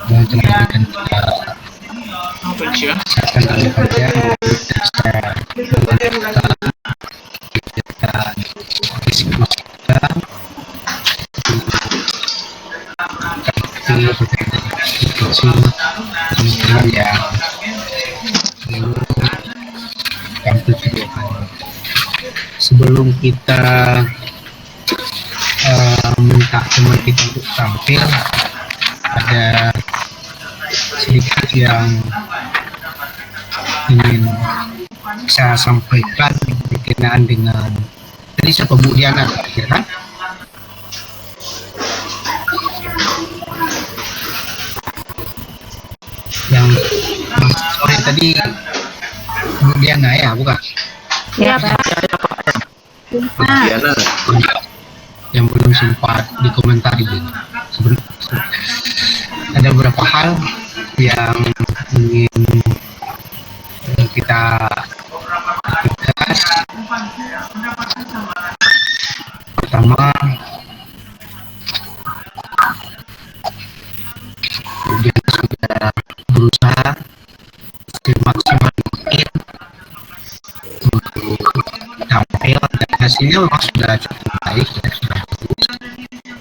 dan telah kita siapkan dalam kerja kita diskusikan kecil teman-teman ya tampil video. Sebelum kita minta teman kita untuk tampil, ada sedikit yang ingin saya sampaikan berkenaan dengan tadi siapa Bu Diana kan? Yang sore tadi Bu Diana ya bukan? Ya Pak. Diana. Yang belum sempat dikomentari ada beberapa hal yang ingin kita bahas. Pertama, dia sudah berusaha semaksimal mungkin untuk tampil dan hasilnya memang sudah cukup baik ya, sudah bagus.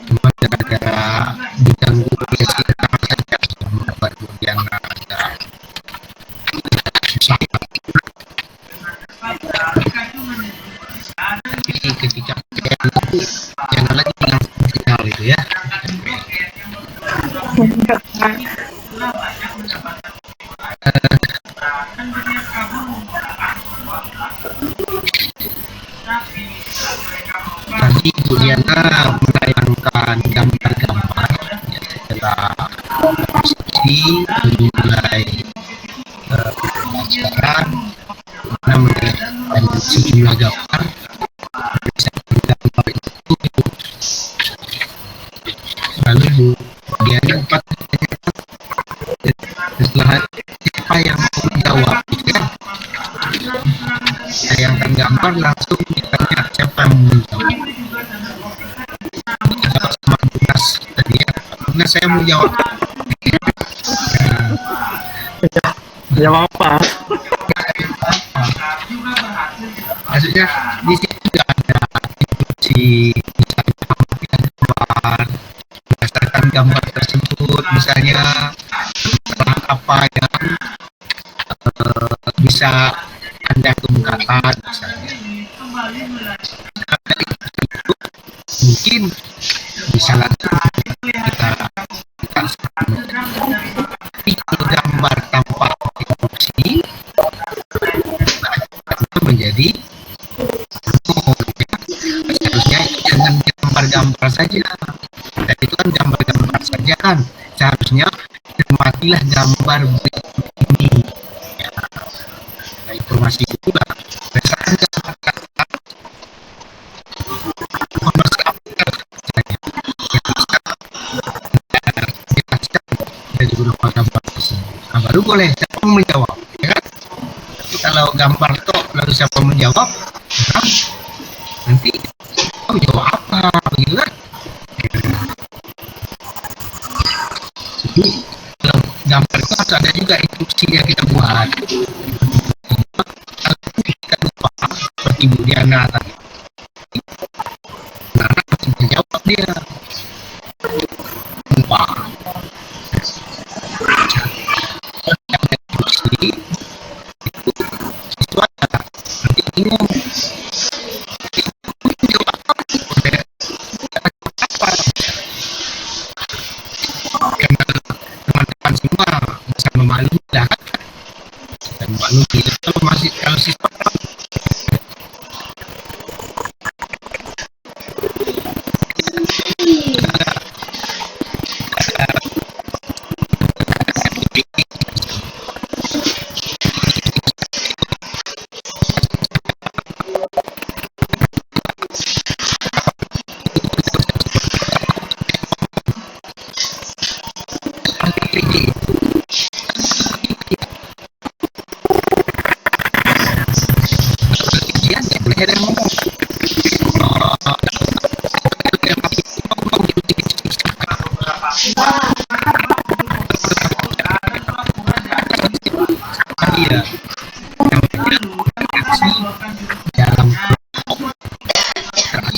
Cuma gara-gara diganggu kegiatan saja membuat kemudian ada susah. Tapi ketika itu jangan lagi dengan final itu ya. Tadi Bu Diana menayangkan gambar-gambar ya, setelah diskusi mulai pembelajaran dan sejumlah gambar itu lalu Bu Diana empat setelah siapa yang menjawab ya, tayangkan gambar langsung ditanya siapa yang menjawab. Sama tugas tadi ya, tugas saya mau jawab. Jawab apa? Maksudnya di situ juga ada instruksi gambar, berdasarkan gambar tersebut misalnya apa yang bisa Anda kemukakan misalnya. Mungkin bisa langsung kita tapi kalau gambar tanpa instruksi itu menjadi seharusnya jangan gambar-gambar saja, dan itu kan gambar-gambar saja kan, seharusnya cermatilah gambar ini ya. Nah, informasi itu juga berdasarkan gambar nah, baru boleh siapa menjawab ya kan? Tapi kalau gambar toh lalu siapa menjawab nah, nanti jawab apa begitu kan. Jadi kalau gambar itu harus ada juga instruksi yang kita buat. Kalau kita lupa seperti Bu Diana tadi, nah harus menjawab dia lupa. Instruksi itu siswa nanti bingung teman-teman semua bisa memaklumi lah dan memaklumi kalau siswa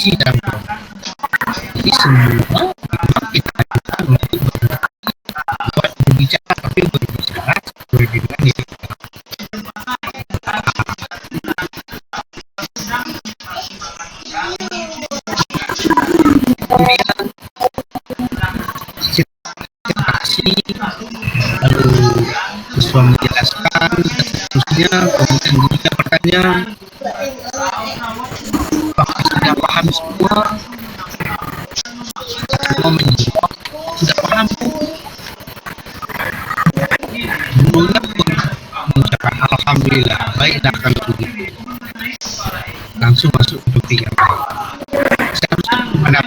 diskusi dalam kelompok. Jadi semua kita ajukan untuk buat berbicara, tapi berbicara sesuai dengan diri kita. Kemudian interaksi, lalu siswa menjelaskan seterusnya, kemudian gurunya bertanya, apakah sudah paham semua? Semua menjawab sudah paham. Gurunya pun mengucapkan alhamdulillah, baiklah kalau begitu. Langsung masuk ke topik yang lain. Seharusnya mana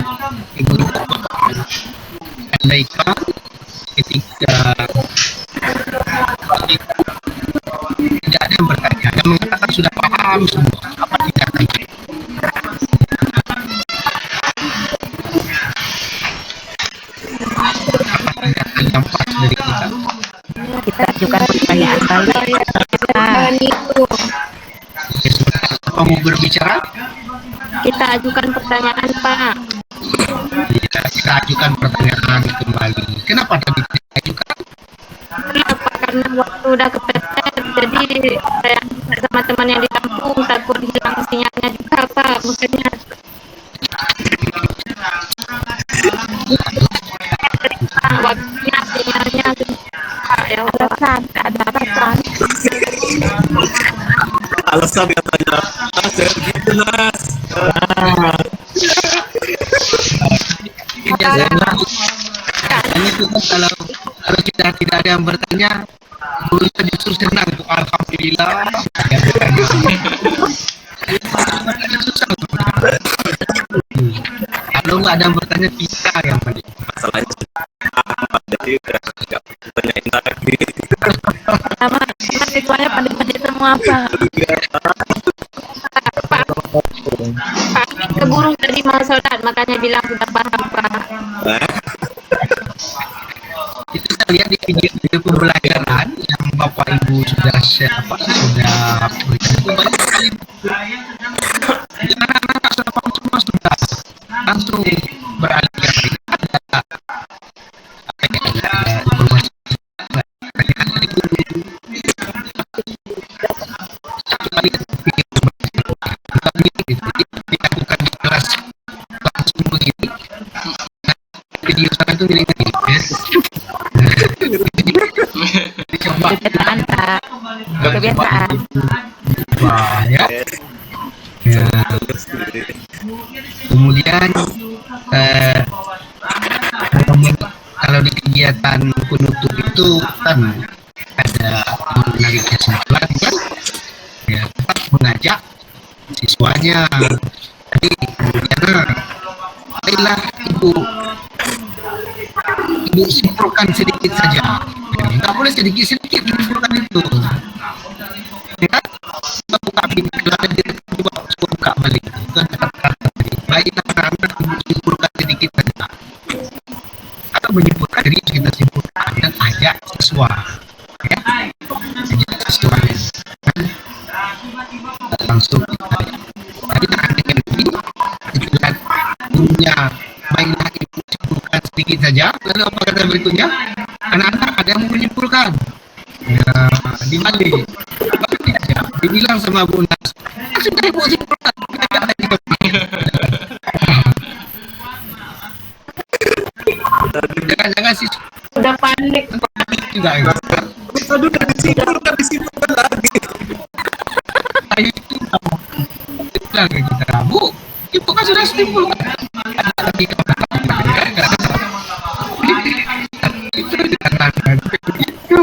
ibu andaikan ketika tidak ada yang bertanya dan mengatakan sudah paham semua, apa tidak akan yang pas dari kita? Kita ajukan pertanyaan balik. Apa mau berbicara? Kita ajukan pertanyaan, Pak. Kita ajukan pertanyaan kembali. Kenapa tadi tidak ajukan? Kenapa? Karena waktu udah kepepet, jadi saya sama teman yang di kampung takut hilang sinyalnya juga, Pak. Makanya waktunya sinyalnya ya alasan, ada alasan. Alasan katanya, saya begitu mas. Hanya itu kan kalau kita tidak ada yang bertanya, guru justru senang tuh, alhamdulillah. Susah. Kalau nggak ada yang bertanya, kita yang paling. Masalahnya jadi nggak tanyain lagi. Sama siswanya pada semua, Pak. Pak, keburu tadi mau sholat, makanya bilang sudah paham, Pak. Itu saya lihat di video pembelajaran yang Bapak Ibu sudah share, sudah berikan itu banyak sekali. Anak-anak sudah paham semua, sudah langsung beralih ke lain. Ada informasi satu kali dilakukan di kelas langsung begini. Video sana itu milik dicoba Kebiasaan, Pak. Kebiasaan. wah ya. Kemudian kalau di kegiatan penutup itu kan ada menarik kesimpulan kan, ya tetap mengajak siswanya. Jadi kemudian baiklah ibu simpulkan sedikit saja, nggak boleh sedikit simpulkan itu ya kan. Kita buka pintu, kalau ada dia coba buka balik itu kan kata-kata tadi. Baiklah anak-anak, ibu simpulkan sedikit saja. Atau menyimpulkan diri kita simpulkan dan ajak siswa ya, ajak siswa kan langsung kita dengan ini kita punya. Baiklah ibu simpulkan sedikit saja. Lalu apa kata berikutnya? Anak-anak ada yang mau menyimpulkan ya, dibalik aja dibilang sama Bu Nas, sudah ibu simpulkan. Jangan sih Udah panik. juga ya. Aduh, udah disimpulkan lagi. Ayo itu bilang ke kita, Bu, ibu kan sudah simpulkan. Ada lagi itu dikatakan begitu.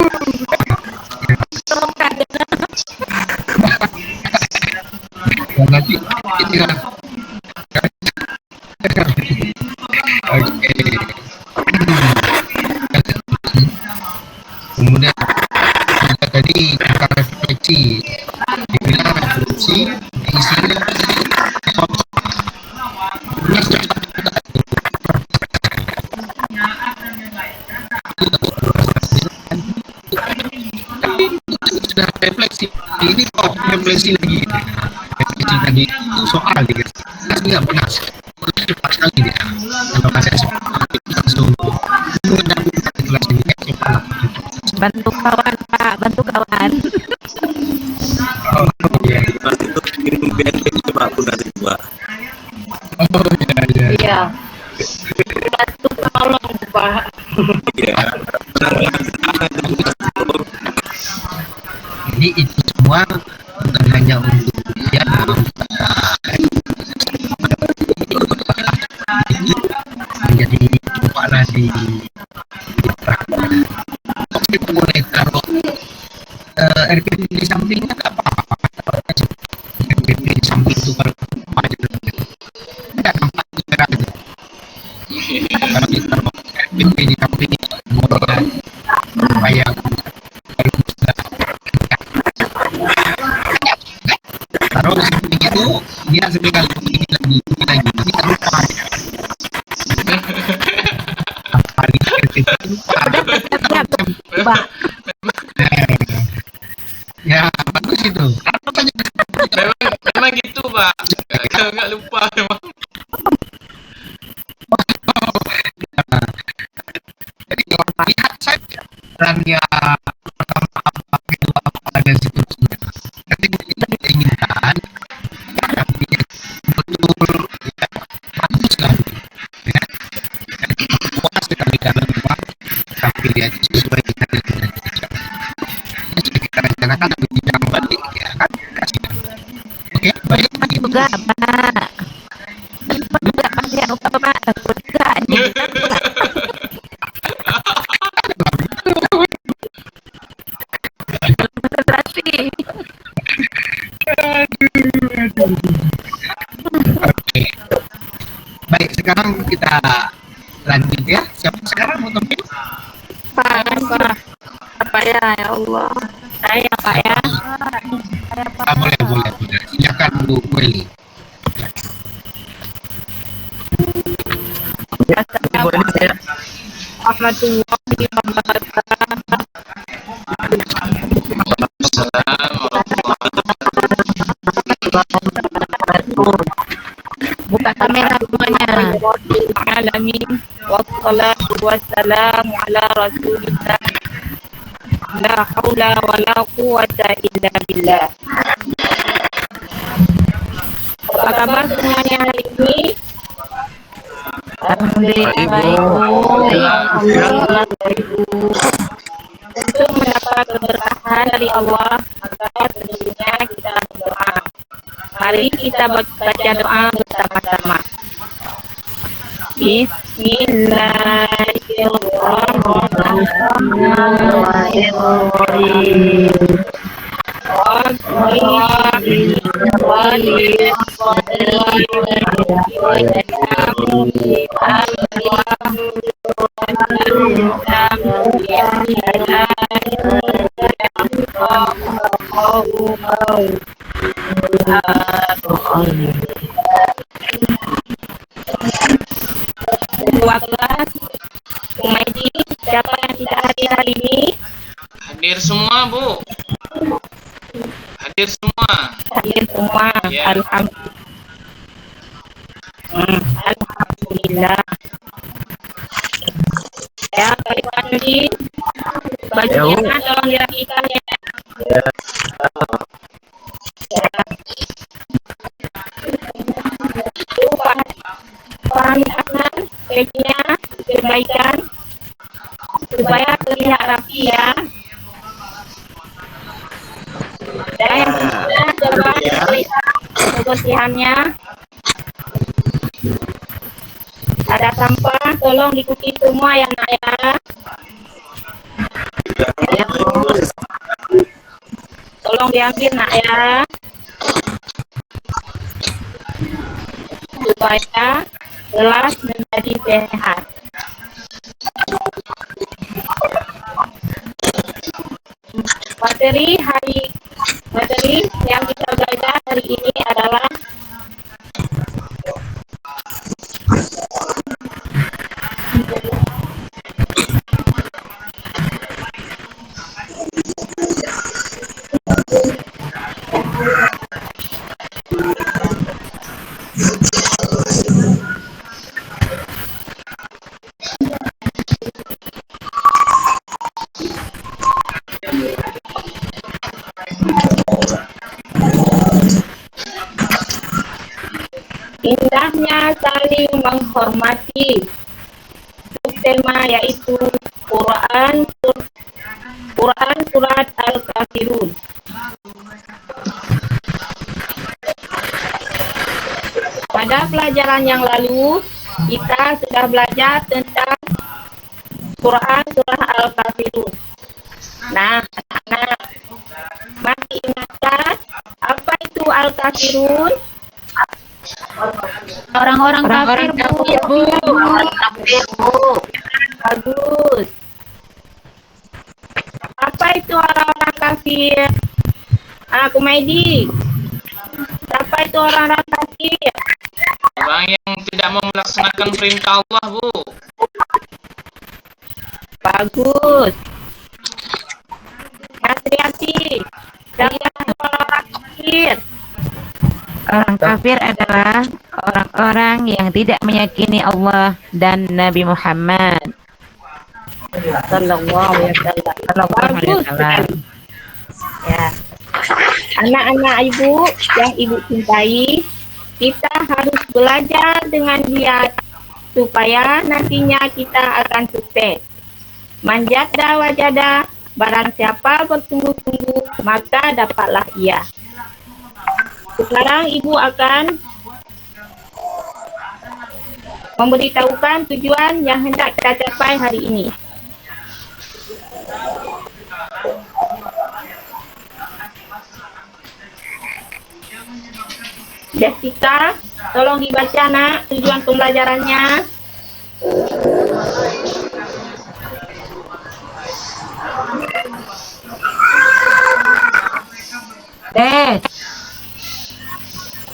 Dan nanti tinggal oke. Kemudian juga tadi tentang refleksi, dibilang refleksi diisinya sudah refleksi, ini kok refleksi lagi. Refleksi tadi itu soal dikasih nggak pernah cepat sekali dia. Kalau masih langsung mendapat kelas ini cepat. Bantu kawan Pak, bantu kawan. Oh iya. Pas itu kirim BNPB coba aku dari dua. Oh iya. Iya. Bantu tolong Pak. Iya. Jadi itu semua bukan hanya untuk dia menjadi cobalah di praktek. Kita boleh taruh RPP di sampingnya nggak apa-apa. RPP di samping itu kalau tidak nampak cerah itu. Kalau ditaruh RPP di samping kemudian supaya taruh di samping itu dia sekali begini lagi nanti kan lupa ya. Paling RPP lupa. Pak. Ya bagus itu. Memang gitu Pak. Kalau nggak lupa memang. Jadi kalau lihat saja perannya pertama apa kedua apa dan seterusnya. Ketika kita inginkan, tapi betul ya, bagus sekali. Ya. Puas sekali karena memang tapi dia sesuai dengan yang kita kita rencanakan tapi tidak balik ya kan kasih. Oke baik begitu. Juga Pak. Pak juga pasti lupa Pak. Takut juga. Konsentrasi. Oke. Baik, sekarang kita lanjut ya. Siapa sekarang mau tampil? Pak, apa ya Allah. Saya Pak ya. Boleh. Silakan Bu Weli. Assalamualaikum warahmatullahi wabarakatuh. Buka kamera semuanya. Alamin. Wassalatu wassalamu ala rasulillah. La haula wa la quwwata illa billah. Apa kabar semuanya hari ini? Alhamdulillah baik. Untuk mendapat keberkahan dari Allah, maka tentunya kita berdoa. Mari kita baca doa bersama-sama. Bismillahirrahmanirrahim. Umaidi, siapa yang tidak hadir hari ini? Hadir semua Bu. Hadir semua. Hadir semua. Ya. Alhamdulillah. Ya, Pak Fadli, bajunya tolong dirapikan ya. Pak Hasan, bajunya perbaikan supaya terlihat rapi ya. Dan yang kedua, coba lihat kebersihannya. Ada sampah, tolong diikuti semua ya nak ya. Tolong diambil nak ya. Supaya kelas menjadi sehat. Materi yang kita belajar hari ini adalah Indahnya saling menghormati. Subtema yaitu Quran Surat Al-Kafirun. Pada pelajaran yang lalu, kita sudah belajar tentang Quran Surah Al-Kafirun. Nah, anak-anak, masih ingatkah apa itu Al-Kafirun? Orang-orang kafir, Bu. Bagus. Apa itu orang-orang kafir? Kumaidi. Siapa itu orang-orang kafir? Orang yang tidak mau melaksanakan perintah Allah, Bu. Bagus. Asri. Siapa itu orang-orang kafir? Orang kafir adalah orang-orang yang tidak meyakini Allah dan Nabi Muhammad Sallallahu alaihi Bagus sekali. Ya. Anak-anak ibu yang ibu cintai, kita harus belajar dengan giat supaya nantinya kita akan sukses. Manjada wajada, barang siapa bersungguh-sungguh maka dapatlah ia. Sekarang ibu akan memberitahukan tujuan yang hendak kita capai hari ini. Jessica, tolong dibaca nak tujuan pembelajarannya.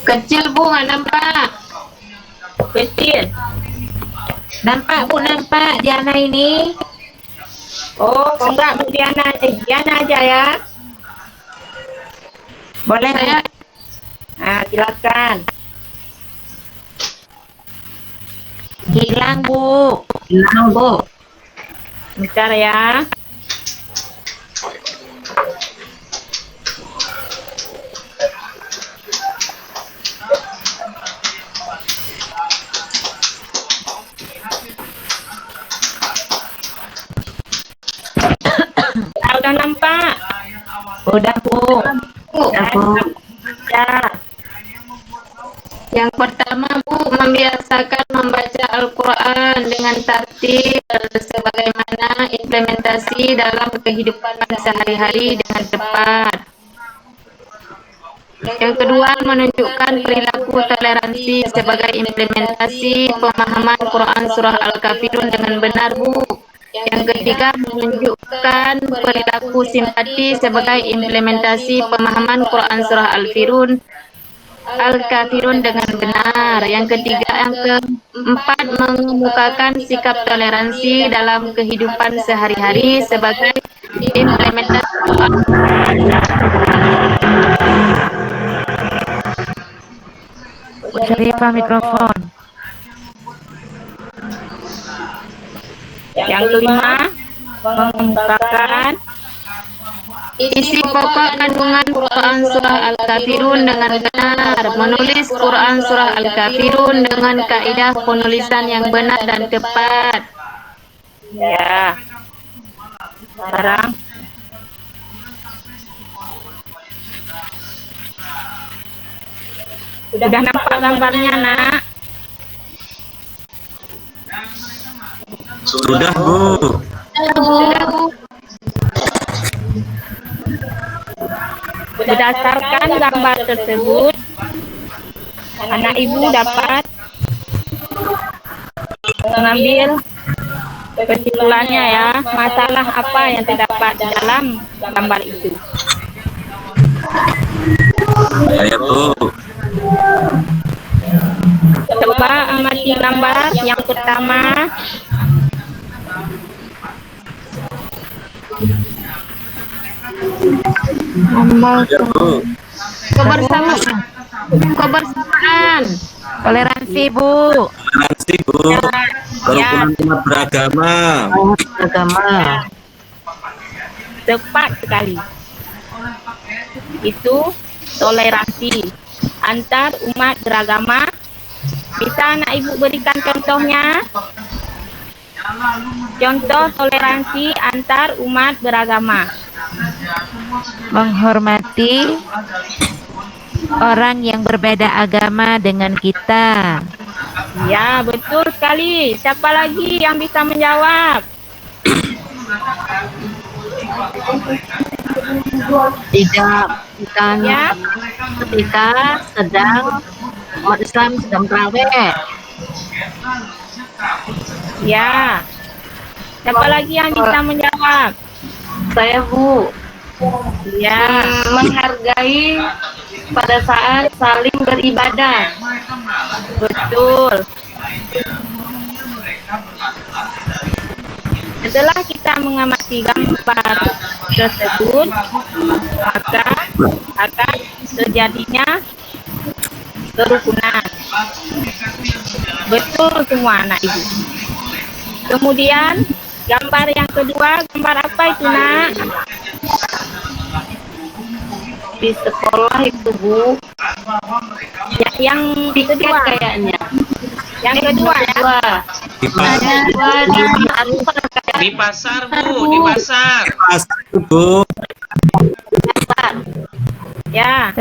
Kecil, Bu, nggak nampak. Kecil. nampak Bu, nampak Diana ini. Oh, enggak Bu Diana, Diana aja ya. Boleh Saya Silakan. hilang Bu. Bentar ya. Udah nampak? Udah Bu. Ya. yang pertama, Bu, membiasakan membaca Al-Quran dengan tartil sebagaimana implementasi dalam kehidupan sehari-hari dengan tepat. Yang kedua, menunjukkan perilaku toleransi sebagai implementasi pemahaman Quran Surah Al-Kafirun dengan benar, Bu. Yang ketiga, menunjukkan perilaku simpati sebagai implementasi pemahaman Quran Surah Al-Kafirun dengan benar. Yang keempat, mengemukakan sikap toleransi dalam kehidupan sehari-hari sebagai implementasi Syarifah mikrofon. Yang kelima, mengemukakan isi pokok kandungan Quran Surah Al-Kafirun dengan benar, menulis Quran Surah Al-Kafirun dengan kaidah penulisan yang benar dan tepat. ya. Sekarang udah nampak gambarnya nak? Sudah, Bu. Berdasarkan gambar tersebut, anak ibu dapat mengambil kesimpulannya ya, masalah apa yang terdapat di dalam gambar itu. Ya, Bu. Coba amati gambar yang pertama. Ya, Bu. Kebersamaan. Toleransi Bu. Toleransi, Bu. Kerukunan umat beragama. Agama. Tepat sekali. Itu toleransi antar umat beragama Bisa anak ibu berikan contohnya? Contoh toleransi antar umat beragama. Menghormati orang yang berbeda agama dengan kita. Ya, betul sekali. Siapa lagi yang bisa menjawab? Tidak, bukan Ya, ketika sedang umat Islam sedang terawih. ya. Siapa lagi yang bisa menjawab? Saya Bu, Ya, menghargai pada saat saling beribadah. betul. Setelah kita mengamati gambar tersebut, maka akan terjadinya kerukunan. Betul semua anak ibu. Kemudian gambar yang kedua, gambar apa itu nak? Di sekolah itu Bu, Yang tiket kedua, kayaknya. yang kedua ya. Dua. Di pasar, Ada dua di Arifah kayak Di pasar Bu, di pasar. pasar itu, Bu. pasar. Ya.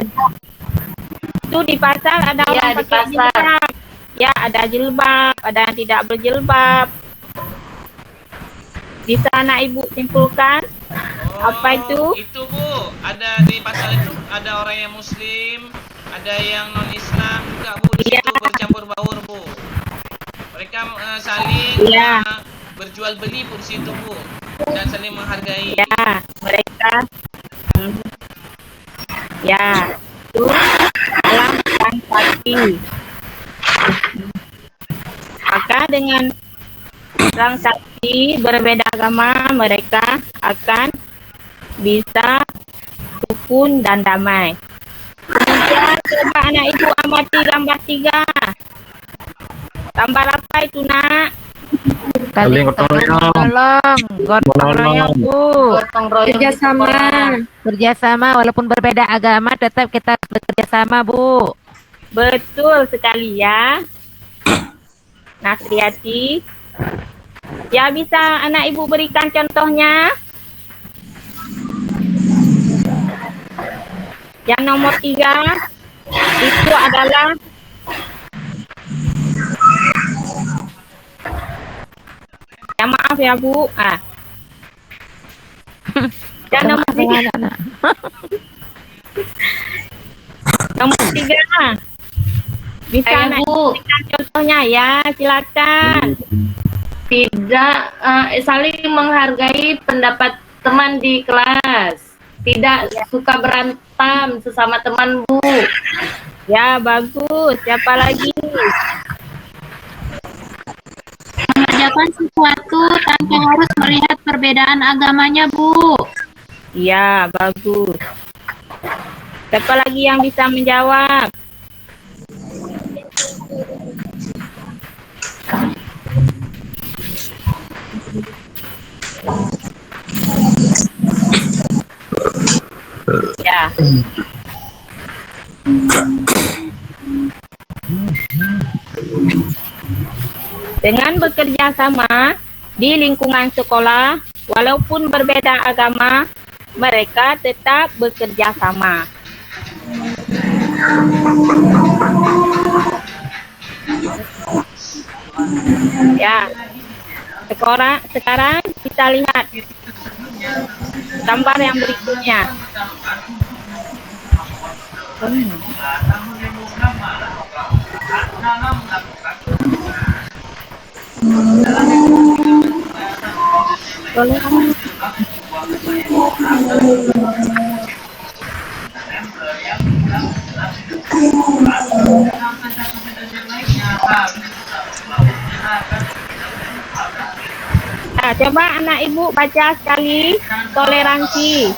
Itu di pasar ada Iya, orang di pakai pasar. jilbab. Ya, ada jilbab, ada yang tidak berjilbab. Bisa anak ibu simpulkan? Apa itu? Itu Bu, ada di pasar itu ada orang yang Muslim, ada yang non Islam juga Bu. Di Iya. situ bercampur baur Bu. Mereka saling Iya. berjual beli pun di situ Bu, dan saling menghargai. Ya, mereka ya, itu adalah transaksi. Maka dengan transaksi berbeda agama, mereka akan bisa rukun dan damai. Kemudian coba anak ibu amati gambar 3. Gambar apa itu nak? Saling tolong, gotong royong Bu. Gotong royong di sekolah. Kerjasama walaupun berbeda agama tetap kita bekerja sama Bu. Betul sekali ya. Nasriati. Ya, bisa anak ibu berikan contohnya? Yang nomor 3 itu adalah ya, maaf ya Bu. Dan nomor 3, nomor 3 bisa Kayak anak Bu, berikan contohnya ya, silakan. tidak saling menghargai pendapat teman di kelas. Tidak suka berantem sesama teman Bu. Ya, bagus. Siapa lagi? Mengerjakan sesuatu tanpa harus melihat perbedaan agamanya, Bu. Ya, bagus. Siapa lagi yang bisa menjawab? Ya. Dengan bekerja sama di lingkungan sekolah, walaupun berbeda agama, mereka tetap bekerja sama. Ya. Sekarang kita lihat gambar yang berikutnya. Nah, coba anak ibu baca sekali toleransi.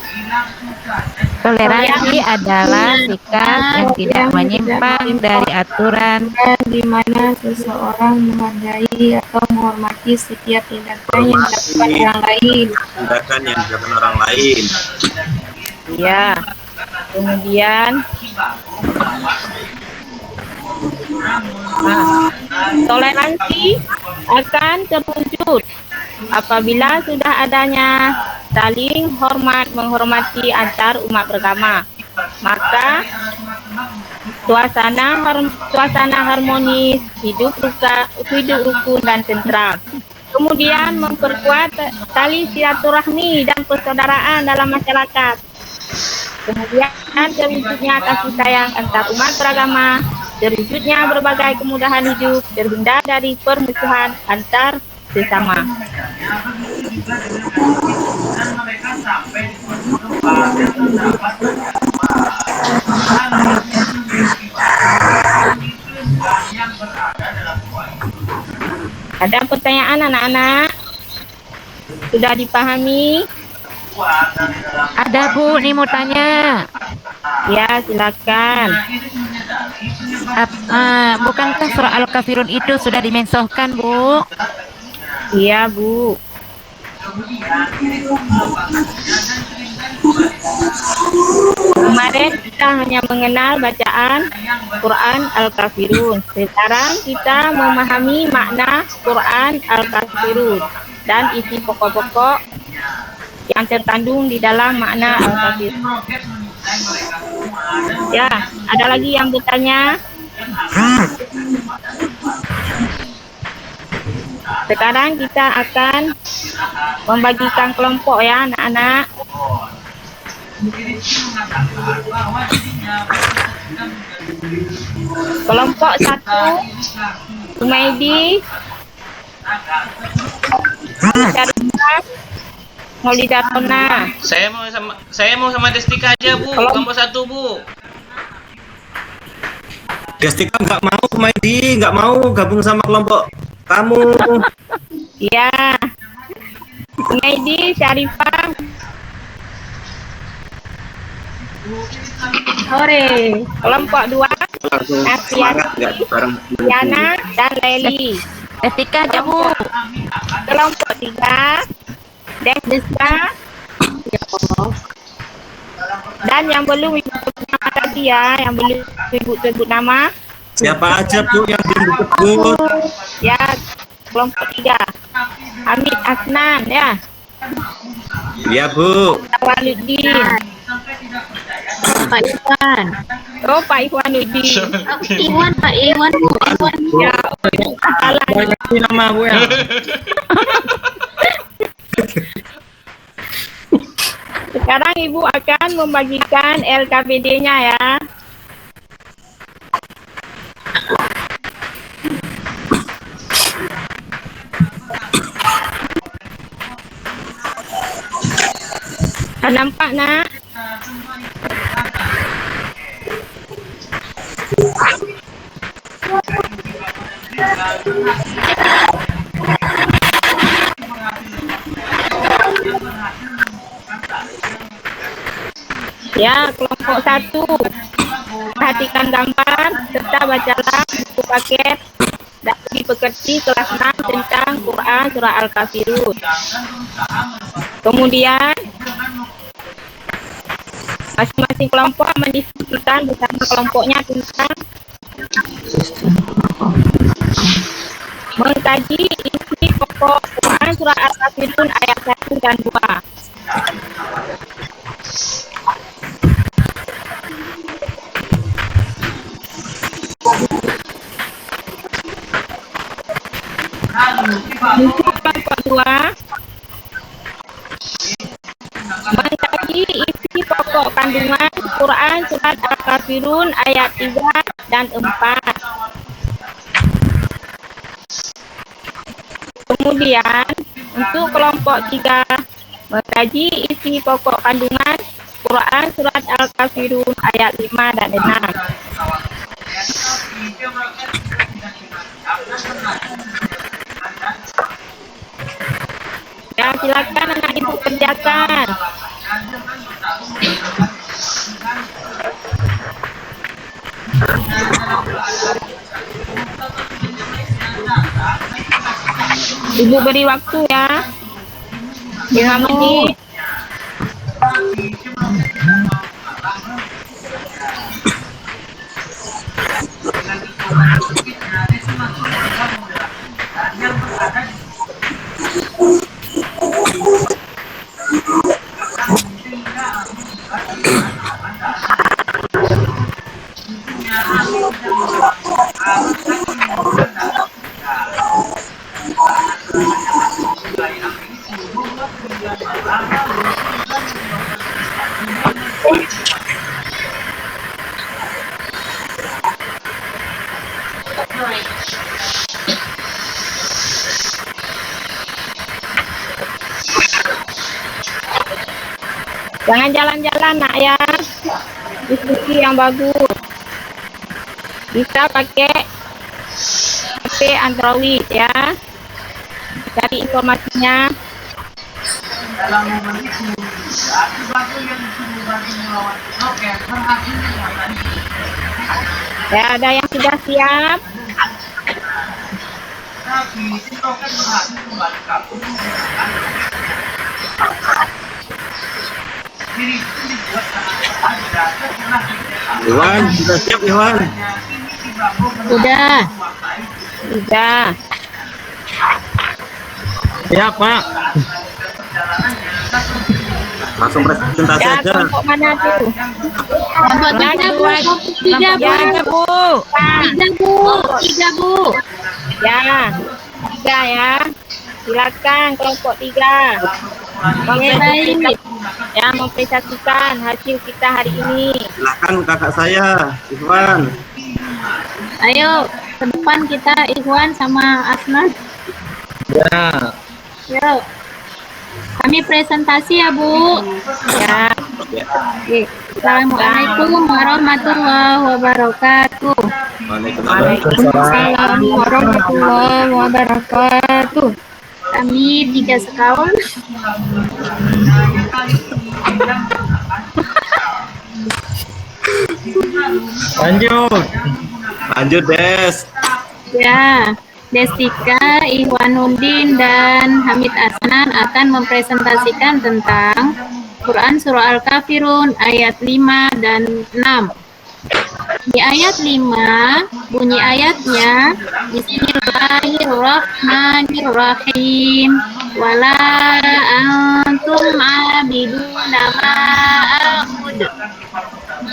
Toleransi adalah sikap yang tidak menyimpang dari aturan Di mana seseorang menghargai atau menghormati setiap tindakan yang dilakukan orang lain. Tindakan yang dilakukan orang lain. Ya. Kemudian Toleransi akan terwujud apabila sudah adanya saling hormat menghormati antar umat beragama. Maka suasana harmonis, hidup rukun dan tentram. Kemudian memperkuat tali silaturahmi dan persaudaraan dalam masyarakat. Kemudian terwujudnya kasih sayang antar umat beragama, terwujudnya berbagai kemudahan hidup, terhindar dari permusuhan antar sesama. Ada pertanyaan anak-anak? Sudah dipahami? Ada Bu, nih mau tanya. Ya, silakan. Bukankah surah Al-Kafirun itu sudah dimensohkan, Bu? Iya, Bu. Kemarin kita hanya mengenal bacaan Quran Al-Kafirun. Sekarang kita memahami makna Quran Al-Kafirun dan isi pokok-pokok yang terkandung di dalam makna Al-Kafirun. Ya, ada lagi yang bertanya? Sekarang kita akan membagikan kelompok ya anak-anak. Kelompok 1, Umaidi, Syarifah, Maulidatona. Saya mau sama Destika aja, Bu. Kelompok 1, Bu. Destika nggak mau, Maidi nggak mau gabung sama kelompok kamu. Ya, Umaidi, Syarifah, Hore. Kelompok 2, Asyati, Yana, dan Leli. Destika aja Bu. Kelompok 3, Destika, dan yang belum ibu sebut nama tadi ya, yang belum ibu sebut nama. Siapa aja Bu yang belum disebut? Ya, kelompok 3, Hamid Asnan ya, Iya Bu. Waluddin, Pak Iwan. oh Pak Iwanuddin. Pak Iwan, Bu. Ya, salah. Ini nama Bu ya. Sekarang ibu akan membagikan LKPD-nya ya. Nampak nak? Ya, kelompok 1. Perhatikan gambar serta bacalah buku paket dan dipekerti kelas 6 tentang Quran Surah Al-Kafirun. Kemudian masing-masing kelompok mendiskusikan bersama kelompoknya tentang mengkaji isi pokok Quran Surah Al-Kafirun ayat 1 dan 2. Untuk kelompok 2, mengkaji isi pokok kandungan Quran Surat Al-Kafirun ayat 3 dan 4. Kemudian, untuk kelompok 3, mengkaji isi pokok kandungan Quran Surat Al-Kafirun ayat 5 dan 6. Ya, silakan anak ibu kerjakan. Ibu beri waktu ya. 5 menit. Jangan jalan-jalan nak ya. Diskusi yang bagus. Bisa pakai HP Android ya. Cari informasinya. Ya, ada yang sudah siap? Iwan, sudah siap Iwan? Sudah. Sudah. Siap Pak. Langsung presentasi Ya, aja. kelompok mana tuh? Kelompok tiga, Bu. Ya, Bu. Tiga, Bu. Ya, 3 ya. Silakan kelompok 3. Ya, mempresentasikan hasil kita hari ini. Silakan kakak saya, Iwan. Ayo, ke depan kita Ikhwan sama Asnad. Ya. Yuk. Kami presentasi ya, Bu. Ya, Oke. Assalamualaikum warahmatullahi wabarakatuh. Waalaikumsalam warahmatullahi wabarakatuh. Kami 3 sekawan. Lanjut. Lanjut, Des. Ya, Destika, Ikhwanuddin, dan Hamid Asnan akan mempresentasikan tentang Quran Surah Al-Kafirun ayat 5 dan 6. Di ayat 5, bunyi ayatnya, Bismillahirrahmanirrahim, wala antum abiduna ma'abud.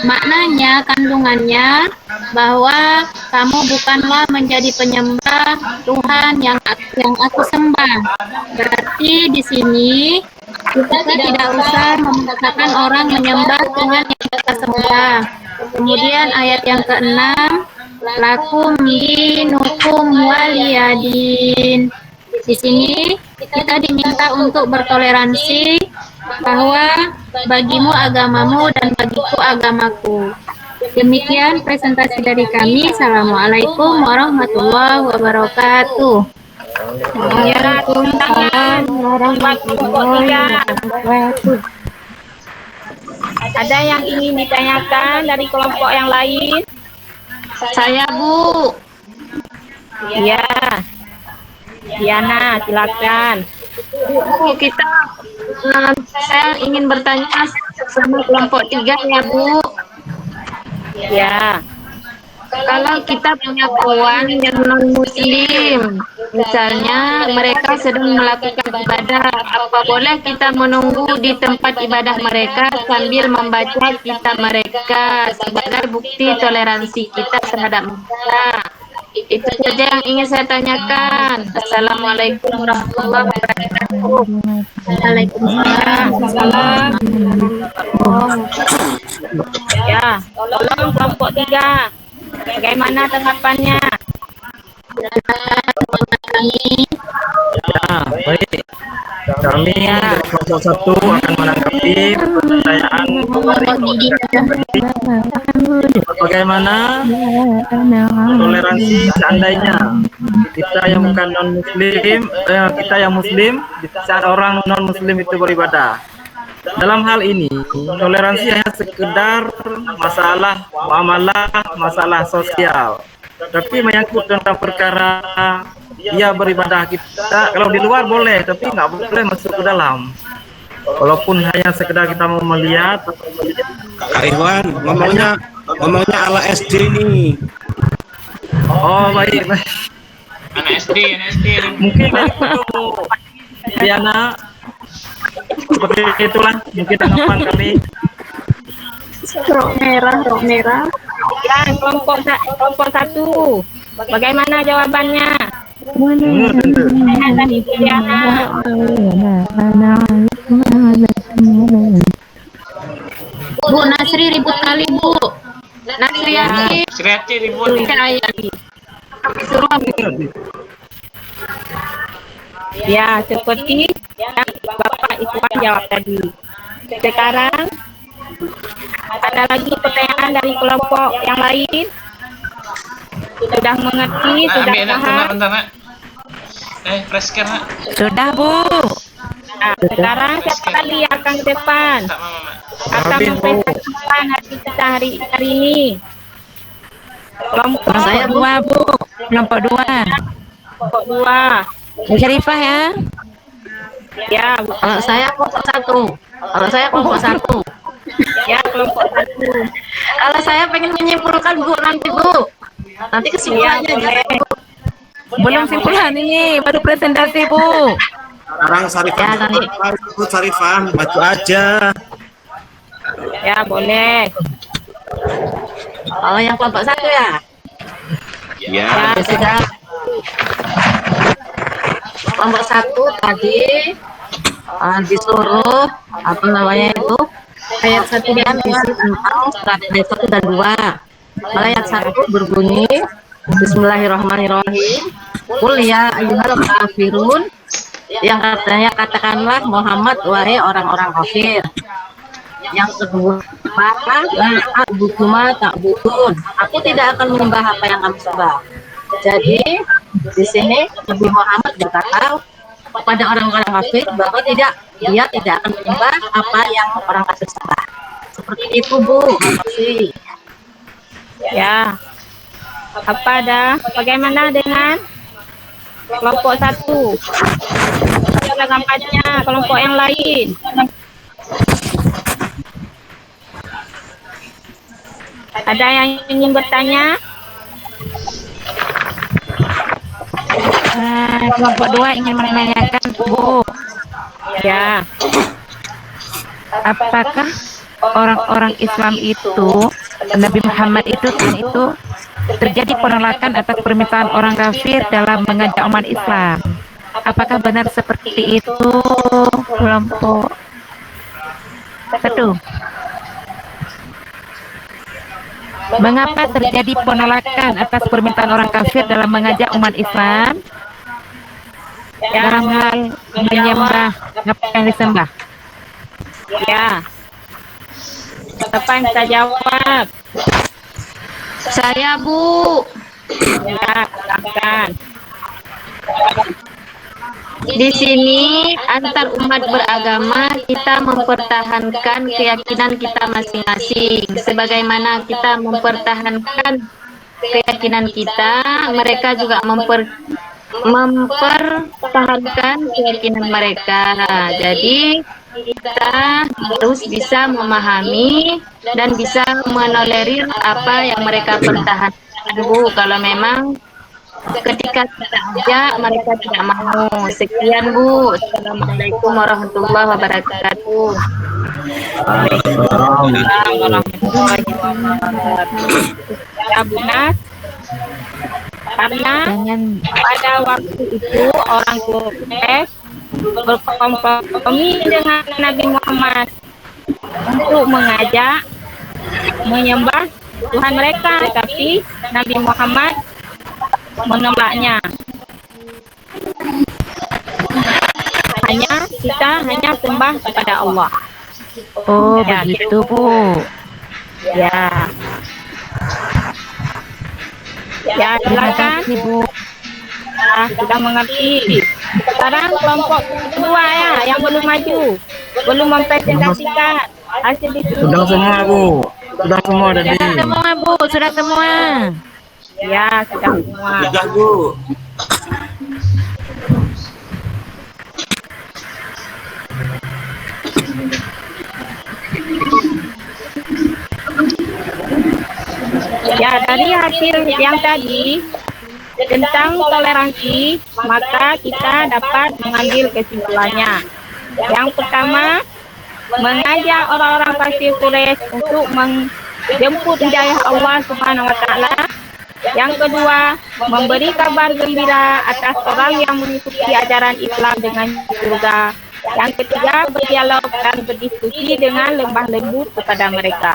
Maknanya, kandungannya, bahwa kamu bukanlah menjadi penyembah Tuhan yang aku sembah. Berarti di sini kita tidak usah memaksakan orang menyembah Tuhan yang kita sembah. Kemudian ayat yang ke-6, lakum dinukum waliyadin. Di sini kita diminta untuk bertoleransi, bahwa bagimu agamamu dan bagiku agamaku. Demikian presentasi dari kami. Assalamualaikum warahmatullahi wabarakatuh. Waalaikumsalam warahmatullahi wabarakatuh. Ada yang ingin ditanyakan dari kelompok yang lain? Saya, Bu. Ya. Diana, silakan. Bu, saya ingin bertanya sama kelompok 3 ya, Bu. Ya. Kalau kita punya kawan yang non-muslim, misalnya mereka sedang melakukan ibadah, apa boleh kita menunggu di tempat ibadah mereka sambil membaca kitab mereka sebagai bukti toleransi kita terhadap mereka? Itu saja yang ingin saya tanyakan. Assalamualaikum warahmatullahi wabarakatuh. Waalaikumsalam. Ya, tolong kelompok 3. Bagaimana tanggapannya? Ya, baik. Kami dari kelompok 1 akan menanggapi pertanyaan bagaimana toleransi seandainya kita yang bukan non muslim, kita yang muslim di saat orang non muslim itu beribadah. Dalam hal ini toleransi hanya sekedar masalah muamalah, masalah sosial. Tapi menyangkut tentang perkara dia beribadah, kita kalau di luar boleh, tapi nggak boleh masuk ke dalam. Walaupun hanya sekedar kita mau melihat. Kak Iwan, ngomongnya ala SD nih. Oh baik, baik. Anak SD. Mungkin itu Diana, seperti itulah mungkin tanggapan kami. Rok merah. Ya, kelompok 1. Bagaimana jawabannya? Tadi Diana. Bu Nasri ribut kali Bu. Nasriati Sriati ribut. ayat. Suruh Ya, seperti yang Bapak Ikhwan jawab tadi. Sekarang ada lagi pertanyaan dari kelompok yang lain. Sudah mengerti, sudah Ambil nak, paham. bentar nak. Fresh care nak. Sudah, Bu. Nah, sekarang siapa lagi yang akan ke depan? Tak mama mak. Akan mempresentasikan hari kita hari ini. Kelompok Kelompok 2, Bu. Kelompok 2. kelompok 2. Bu Syarifah ya. Ya, Kalau saya kelompok 1. Kalau saya kelompok 1. ya kelompok 1. Kalau saya pengen menyimpulkan Bu nanti Bu. Nanti kesimpulannya gitu. Belum simpulan ini, baru presentasi, Bu. Sekarang Sarifah, Ya, nanti. Sarifah, maju aja. Ya, boleh. Kalau yang kelompok 1 ya. Ya. Ya sudah. Kelompok 1 tadi disuruh apa namanya itu ayat 1 dan isi tentang surat ayat 1 dan 2. Ayat 1 berbunyi Bismillahirrahmanirrahim. Qul ya ayyuhal kafirun, yang katanya katakanlah Muhammad wahai orang-orang kafir. Yang kedua, maka ta'buduma ta'budun, aku tidak akan menyembah apa yang kamu sembah. Jadi di sini Nabi Muhammad berkata kepada orang-orang kafir bahwa dia tidak akan menyembah apa yang orang kafir sembah. Seperti itu Bu. Makasih. Ya. Apa ada? Bagaimana dengan kelompok 1? Ada gambarnya kelompok yang lain. Ada yang ingin bertanya? Kelompok 2 ingin menanyakan, Bu. Ya. Apakah orang-orang Islam itu, Nabi Muhammad itu terjadi penolakan atas permintaan orang kafir dalam mengajak umat Islam? Apakah benar seperti itu, kelompok 1? Mengapa terjadi penolakan atas permintaan orang kafir dalam mengajak umat Islam dalam hal menyembah apa yang disembah? Ya. Siapa yang bisa jawab? Saya Bu. Ya, silakan. Di sini antar umat beragama kita mempertahankan keyakinan kita masing-masing. Sebagaimana kita mempertahankan keyakinan kita, mereka juga mempertahankan keyakinan mereka. Jadi kita harus bisa memahami dan bisa menolerir apa yang mereka pertahankan Bu. Kalau memang ketika kita ajak mereka tidak mau. Sekian Bu. Assalamualaikum warahmatullahi wabarakatuh. Ya, Bu Nas. Karena pada waktu itu orang Quraisy berkompromi dengan Nabi Muhammad untuk mengajak menyembah Tuhan mereka, tapi Nabi Muhammad menolaknya. Kita hanya sembah kepada Allah. Oh, begitu, Bu. Ya. Ya, silakan. Bu. Ya, sudah mengerti. Sekarang kelompok kedua ya, yang belum maju, belum mempresentasikan hasil diskusi. Sudah semua, Bu. Sudah semua tadi. Sudah semua, Bu. Sudah semua. Ya, sudah semua. Sudah, Bu. Ya, dari hasil yang tadi tentang toleransi, maka kita dapat mengambil kesimpulannya. Yang pertama, mengajak orang-orang kafir Quraisy untuk menjemput hidayah Allah Subhanahu wa taala. Yang kedua, memberi kabar gembira atas orang yang mengikuti ajaran Islam dengan surga. Yang ketiga, berdialog dan berdiskusi dengan lemah lembut kepada mereka.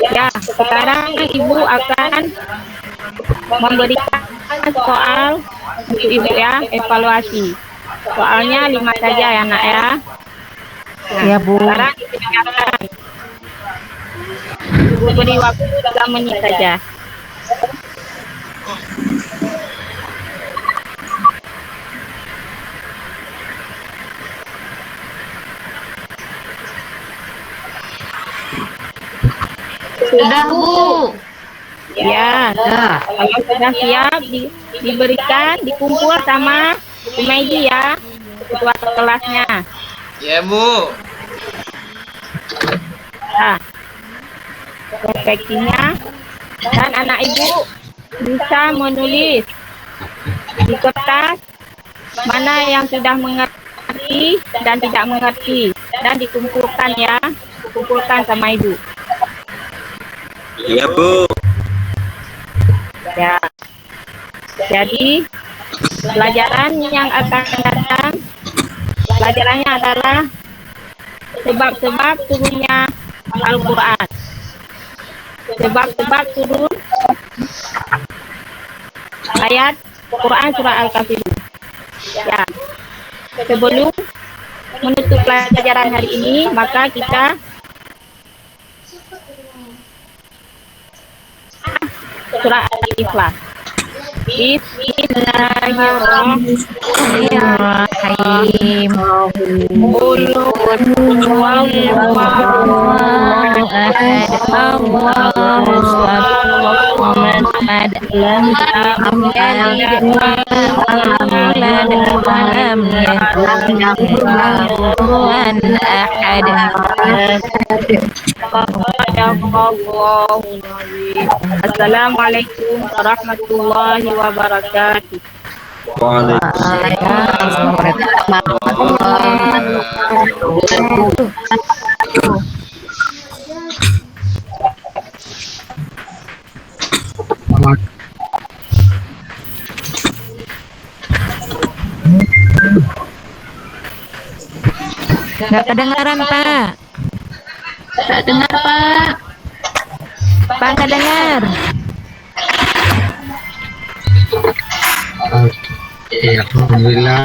Ya, sekarang Ibu akan memberikan soal untuk Ibu ya, evaluasi. Soalnya 5 saja ya nak ya. Nah, Ya, Bu. sekarang dipersilakan. Ibu beri waktu 3 menit saja. Sudah, Bu. Ya, kalau sudah siap diberikan, dikumpul sama Bu Megi ya, ketua kelasnya. Ya, Bu. Ya, refleksinya, dan anak Ibu bisa menulis di kertas mana yang sudah mengerti dan tidak mengerti, dan dikumpulkan ya, dikumpulkan sama Ibu. Iya, Bu. Ya, jadi pelajaran yang akan datang, pelajarannya adalah sebab-sebab turunnya Al-Quran. Sebab-sebab turun ayat Quran surah Al-Kafirun. Ya, sebelum menutup pelajaran hari ini, maka kita surah Al-Ikhlas. Bismillahirrahmanirrahim. Qul huwallahu ahad, Allahu samad, lam yalid wa lam yulad wa lam yakul lahu kufuwan ahad. Assalamualaikum warahmatullahi wabarakatuh. Nggak kedengaran, Pak. Tak dengar, Pak. Pak nggak dengar. Oke, alhamdulillah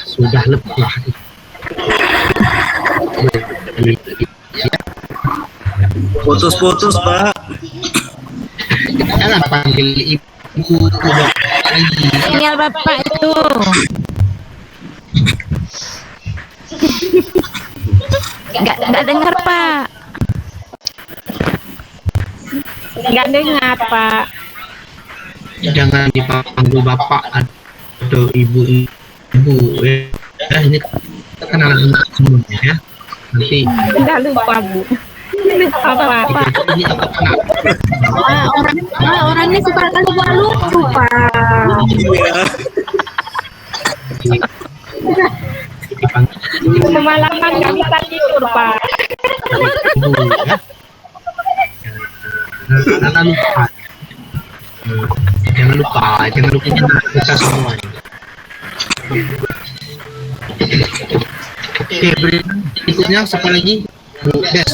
sudah lepas. Putus-putus, Pak. Jangan panggil ibu lagi. Sinyal Bapak itu. Nggak dengar, Pak. Nggak dengar, Pak. Jangan dipanggil bapak atau ibu. Ini kan anak semuanya ya. Nanti Udah lupa, Bu. Apa? ini apa kena? Orangnya suka lupa. Iya. Dipanggil Semalaman nggak bisa tidur, Pak. ibu ya. Jangan lupa. Jangan lupa kita semua. Oke, berikutnya siapa lagi? Bu Des.